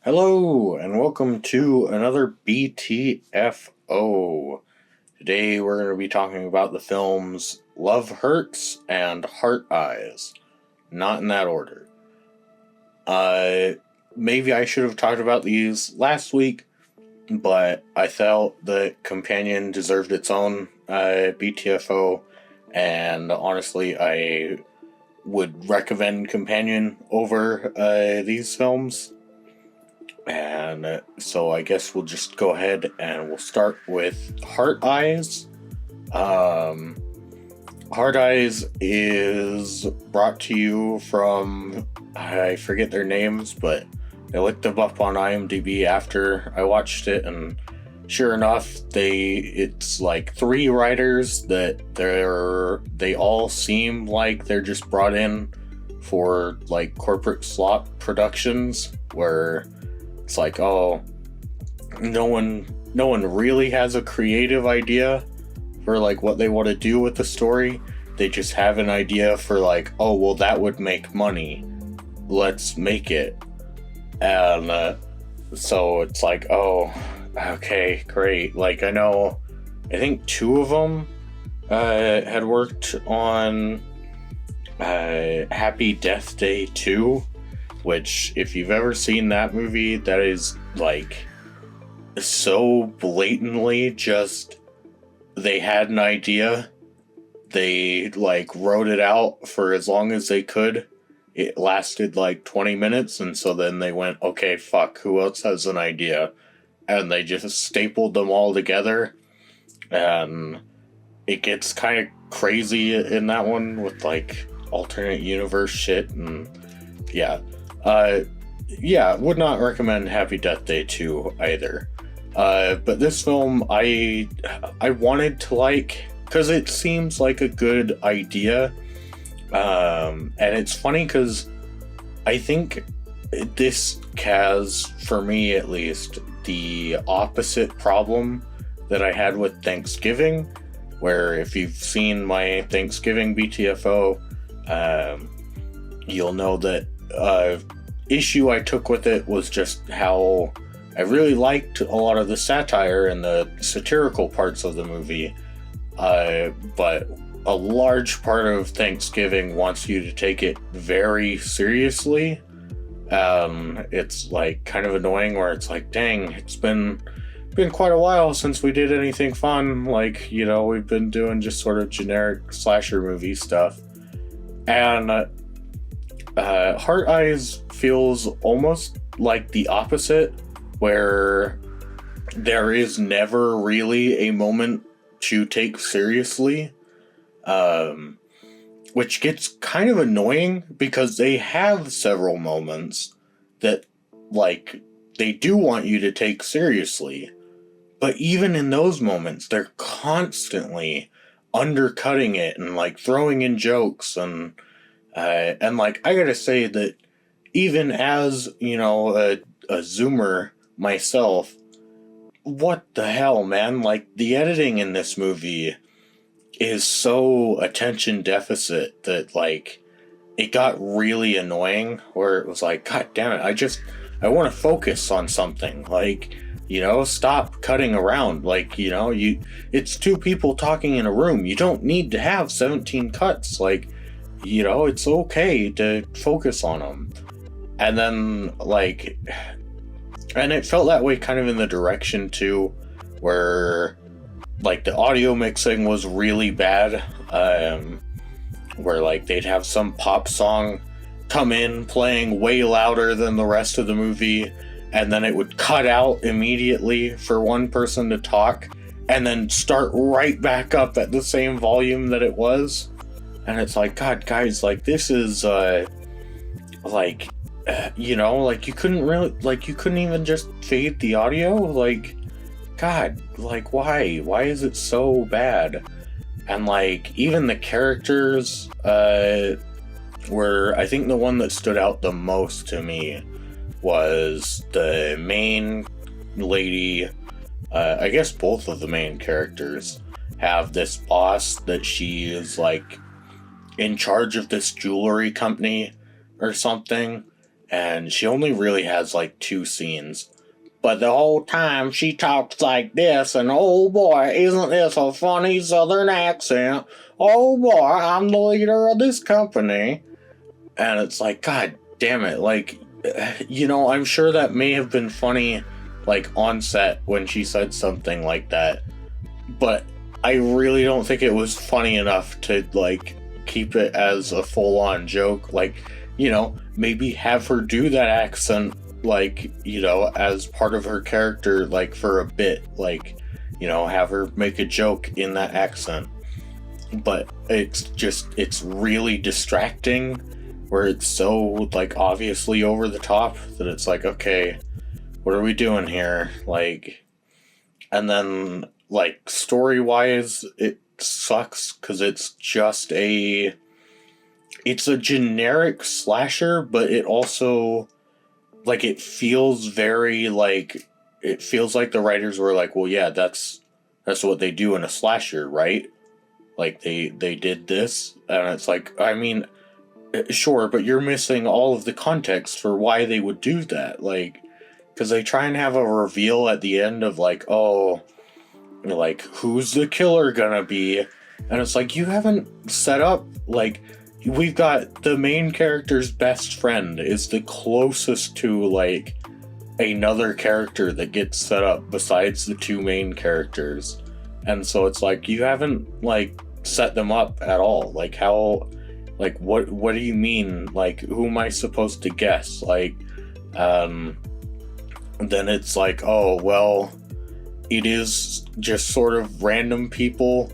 Hello, and welcome to another B.T.F.O. Today we're going to be talking about the films Love Hurts and Heart Eyes. Not in that order. Uh, Maybe I should have talked about these last week, but I felt that Companion deserved its own B.T.F.O. And honestly, I would recommend Companion over these films. And so I guess we'll just go ahead and we'll start with Heart Eyes. Um, Heart Eyes is brought to you from, I forget their names, but I looked them up on IMDb after I watched it, and sure enough, it's like three writers that they all seem like they're just brought in for like corporate slot productions where it's like, oh, no one really has a creative idea for like what they want to do with the story. They just have an idea for like, oh, well, that would make money, let's make it. And so it's like, oh, okay, great. Like, I think two of them had worked on Happy Death Day 2, which, if you've ever seen that movie, that is like so blatantly just they had an idea, they like wrote it out for as long as they could. It lasted like 20 minutes, and so then they went, okay, fuck, who else has an idea? And they just stapled them all together, and it gets kind of crazy in that one with like alternate universe shit, and yeah. Would not recommend Happy Death Day 2 either. But this film, I wanted to like, because it seems like a good idea. And it's funny because I think this has, for me at least, the opposite problem that I had with Thanksgiving, where if you've seen my Thanksgiving BTFO, you'll know that issue I took with it was just how I really liked a lot of the satire and the satirical parts of the movie, but a large part of Thanksgiving wants you to take it very seriously. It's like kind of annoying where it's like, dang, it's been quite a while since we did anything fun. Like, you know, we've been doing just sort of generic slasher movie stuff. And Heart Eyes feels almost like the opposite, where there is never really a moment to take seriously, which gets kind of annoying because they have several moments that, like, they do want you to take seriously, but even in those moments, they're constantly undercutting it and, like, throwing in jokes, and like, I gotta say that even as, you know, a Zoomer myself, what the hell, man? Like, the editing in this movie is so attention deficit that, like, it got really annoying, where it was like, god damn it, I want to focus on something. Like, you know, stop cutting around. Like, you know, it's two people talking in a room. You don't need to have 17 cuts. Like, you know, it's okay to focus on them. And then, like, and it felt that way kind of in the direction too, where like the audio mixing was really bad, where like they'd have some pop song come in playing way louder than the rest of the movie, and then it would cut out immediately for one person to talk and then start right back up at the same volume that it was. And it's like, god, guys, like, this is like, you know, like, you couldn't even just fade the audio. Like, god, like, why is it so bad? And like, even the characters were, I think the one that stood out the most to me was the main lady. I guess both of the main characters have this boss that she is like in charge of this jewelry company or something, and she only really has like 2 scenes. But the whole time she talks like this, and oh boy, isn't this a funny southern accent? Oh boy, I'm the leader of this company. And it's like, God damn it, like, I'm sure that may have been funny, like, on set when she said something like that. But I really don't think it was funny enough to, like, keep it as a full-on joke. Like, maybe have her do that accent, like, as part of her character, like, for a bit. Like, have her make a joke in that accent. But it's really distracting, where it's so, like, obviously over the top that it's like, okay, what are we doing here? Like, and then, like, story-wise, it sucks, because it's a generic slasher, but it also, like, it feels very, like, it feels like the writers were like, well, yeah, that's what they do in a slasher, right? Like, they did this, and it's like, I mean, sure, but you're missing all of the context for why they would do that. Like, because they try and have a reveal at the end of, like, oh, like, who's the killer gonna be? And it's like, you haven't set up, like, we've got the main character's best friend is the closest to, like, another character that gets set up besides the 2 main characters. And so it's like, you haven't, like, set them up at all. Like, how, like, what do you mean? Like, who am I supposed to guess? Like, then it's like, oh, well, it is just sort of random people.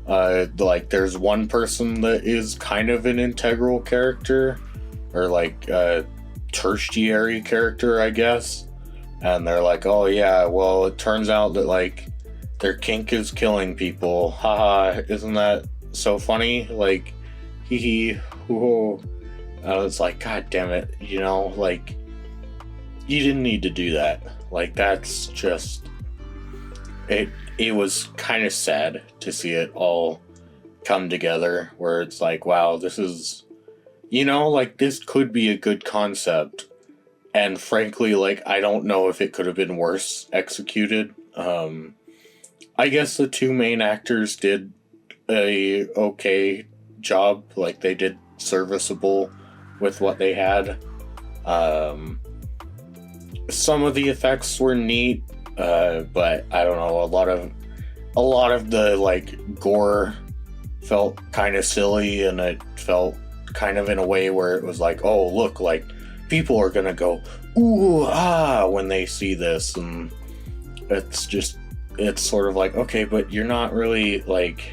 Like, there's one person that is kind of an integral character, or, like, a tertiary character, I guess. And they're like, oh, yeah, well, it turns out that, like, their kink is killing people. Haha, isn't that so funny? Like, hee hee, hoo. It's like, God damn it, like, you didn't need to do that. Like, that's just, it was kind of sad to see it all come together, where it's like, wow, this is, like, this could be a good concept. And frankly, like, I don't know if it could have been worse executed. I guess the 2 main actors did a okay job. Like, they did serviceable with what they had. Some of the effects were neat, but I don't know, a lot of the, like, gore felt kind of silly, and it felt kind of in a way where it was like, oh, look, like, people are gonna go, ooh, ah, when they see this, and it's sort of like, okay, but you're not really, like,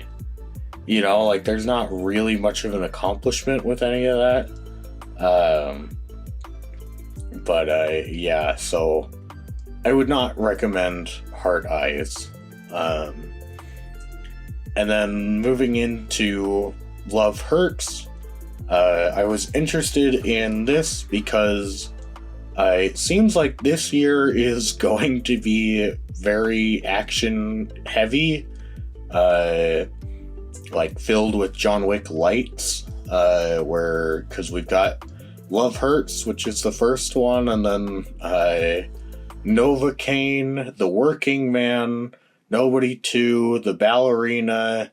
like, there's not really much of an accomplishment with any of that. But yeah, so I would not recommend Heart Eyes. And then moving into Love Hurts, I was interested in this because it seems like this year is going to be very action heavy, like, filled with John Wick lights, because we've got Love Hurts, which is the first one, and then Novocaine, The Working Man, Nobody 2, The Ballerina,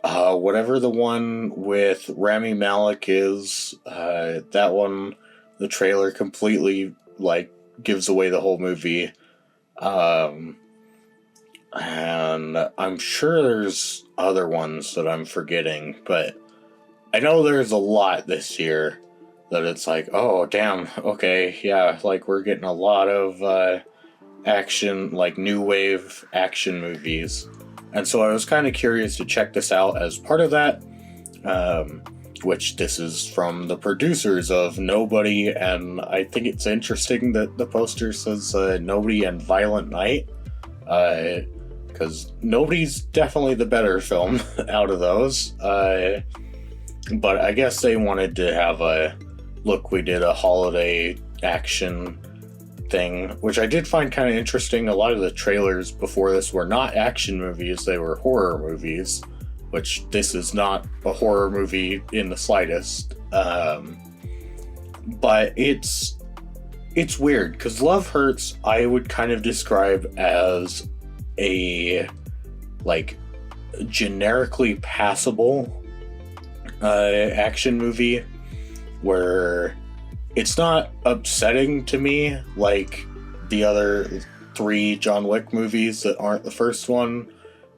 whatever the one with Rami Malek is, that one, the trailer completely, like, gives away the whole movie. And I'm sure there's other ones that I'm forgetting, but I know there's a lot this year that it's like, oh, damn, okay, yeah, like, we're getting a lot of action, like, new wave action movies. And so I was kind of curious to check this out as part of that, which this is from the producers of Nobody, and I think it's interesting that the poster says Nobody and Violent Night, because Nobody's definitely the better film out of those, but I guess they wanted to have look, we did a holiday action thing, which I did find kind of interesting. A lot of the trailers before this were not action movies, they were horror movies, which this is not a horror movie in the slightest. but it's weird because Love Hurts I would kind of describe as a like generically passable action movie where it's not upsetting to me like the other 3 John Wick movies that aren't the first one,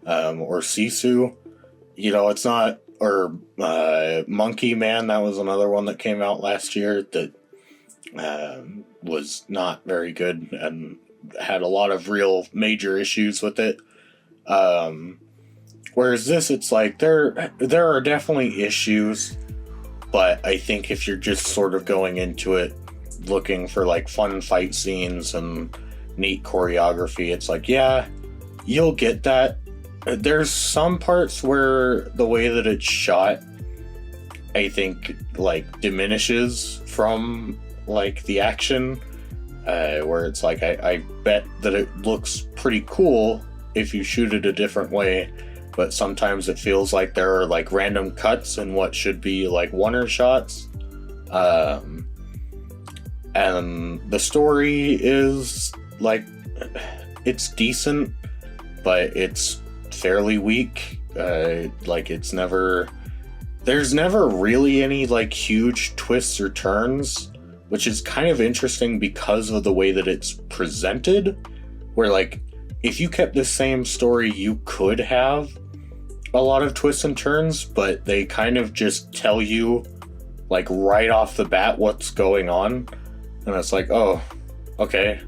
or Sisu. You know, it's not, or Monkey Man, that was another one that came out last year that was not very good and had a lot of real major issues with it. Whereas this, it's like there are definitely issues, but I think if you're just sort of going into it looking for like fun fight scenes and neat choreography, it's like, yeah, you'll get that. There's some parts where the way that it's shot, I think, like diminishes from like the action, where it's like I bet that it looks pretty cool if you shoot it a different way, but sometimes it feels like there are like random cuts in what should be like one-er shots. And the story is like, it's decent, but it's fairly weak. Like there's never really any like huge twists or turns, which is kind of interesting because of the way that it's presented, where like if you kept the same story you could have a lot of twists and turns, but they kind of just tell you like right off the bat what's going on, and it's like, oh, okay,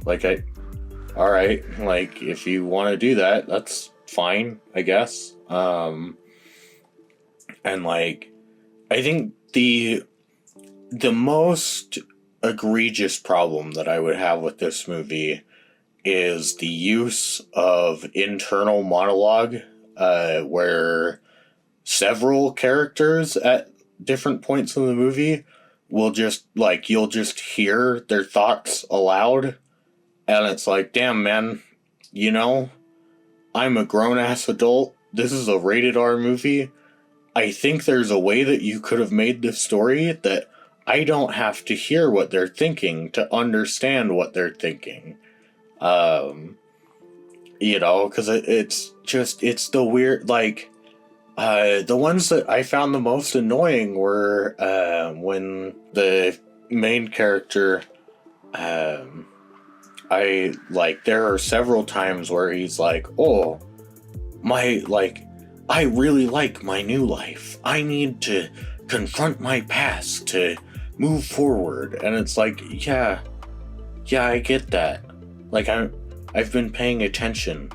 like all right, like if you want to do that, that's fine, I guess. And like I think the most egregious problem that I would have with this movie is the use of internal monologue, where several characters at different points in the movie will just like, you'll just hear their thoughts aloud, and it's like, damn, man, you know, I'm a grown-ass adult. This is a rated R movie. I think there's a way that you could have made this story that I don't have to hear what they're thinking to understand what they're thinking. You know, because it's the weird, like, the ones that I found the most annoying were when the main character, there are several times where he's like, oh, I really like my new life. I need to confront my past to move forward. And it's like, yeah, I get that. Like, I've been paying attention.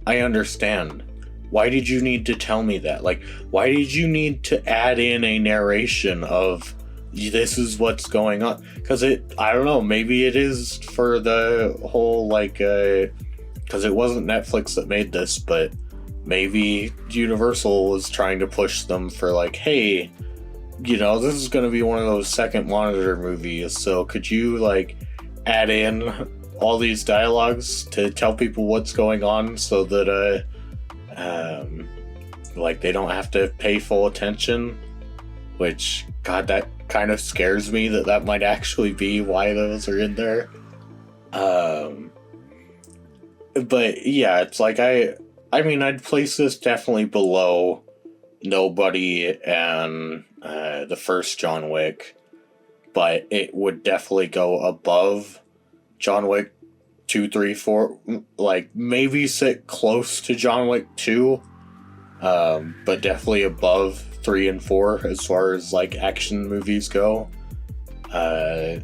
I understand. Why did you need to tell me that? Like, why did you need to add in a narration of this is what's going on? Because I don't know, maybe it is for the whole, like, because it wasn't Netflix that made this, but maybe Universal was trying to push them for like, hey, you know, this is going to be one of those second monitor movies, so could you like add in all these dialogues to tell people what's going on so that like they don't have to pay full attention, which, God, that kind of scares me that might actually be why those are in there. But yeah, it's like I mean, I'd place this definitely below Nobody and the first John Wick, but it would definitely go above John Wick 2, 3, 4, like maybe sit close to John Wick 2, but definitely above 3 and 4 as far as like action movies go. And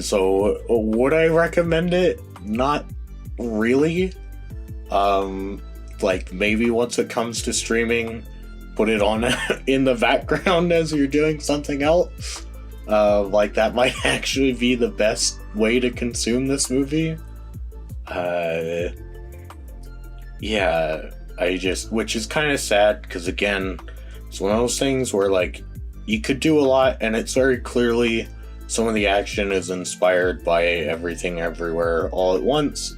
so would I recommend it? Not really. Like maybe once it comes to streaming, put it on in the background as you're doing something else. Like that might actually be the best way to consume this movie. Yeah, which is kind of sad because again, it's one of those things where like you could do a lot, and it's very clearly some of the action is inspired by Everything Everywhere All at Once,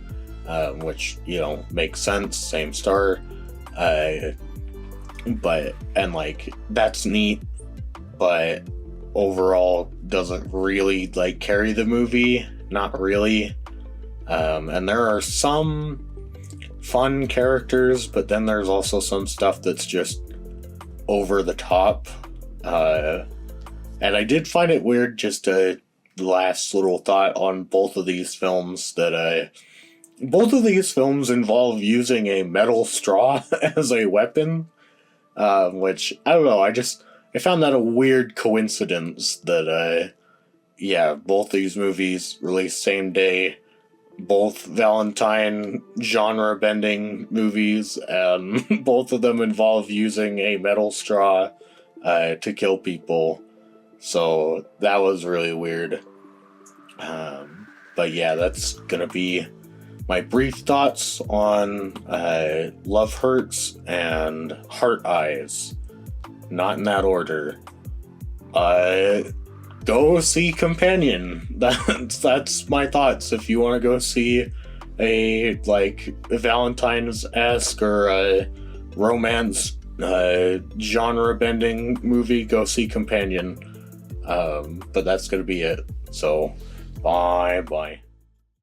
which, you know, makes sense, same star, but, and like, that's neat, but overall doesn't really like carry the movie. Not really. And there are some fun characters, but then there's also some stuff that's just over the top. And I did find it weird, just a last little thought on both of these films, that both of these films involve using a metal straw as a weapon, which, I don't know, I found that a weird coincidence that, yeah, both these movies released same day, both Valentine genre-bending movies, and both of them involve using a metal straw to kill people. So that was really weird. But yeah, that's gonna be my brief thoughts on Love Hurts and Heart Eyes. Not in that order. Go see Companion. That's my thoughts. If you want to go see a like Valentine's-esque or a romance genre-bending movie, go see Companion. But that's gonna be it. So, bye.